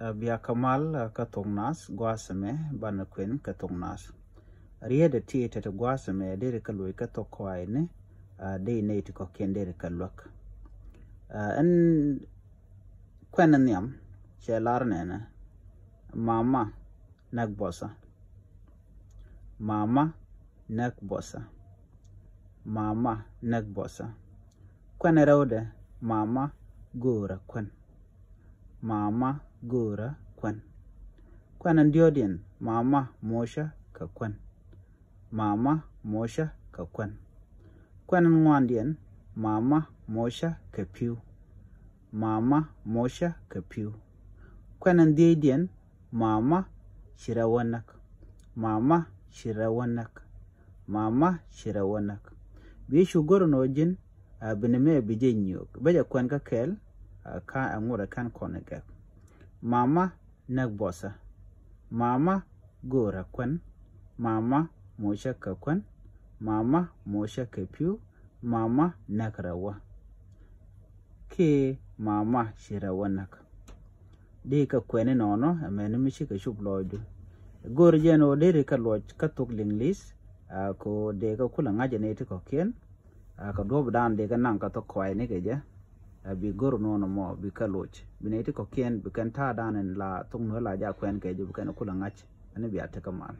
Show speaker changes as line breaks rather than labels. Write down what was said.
Bia kamal katongnas guasame bana kwen katongnas. Ria de ti te guasame de kalui katokwai ne de ne ti kokien de kalwak. En kwenanyam chelar nena mama nagbosa. Mama nagbosa. Mama nagbosa. Kwenerode mama gura kwen. Mama gura kwen. Kwenan diodin mama mosha ka kwen. Mama mosha ka kwen. Kwenan ngwandien mama mosha ka piu. Mama mosha ka piu. Kwenan diodin mama shirawanak. Mama shirawanak. Mama shirawanak. Bishu goro nojin binime bije nyok. Baja kwen ka kel ka angura kan konegak. Mama nagbosa. Mama gora kwen. Mama mosha ka kwen. Mama mosha ka piu. Mama nakrawa. Ke mama shirawanak. Di ka kweni nono amene mishi ka shubloidu. Gor jeno deri ka loj katuk linglis ko de ka kula ngaje neti ko kien ka dob dan de ka nang ka to kwai ne keja bi gor nono mo bi ka loj bineti ko kien bi kan ta dan la tung no la ja kwen keja bi kan kula ngaje ane bi ataka man.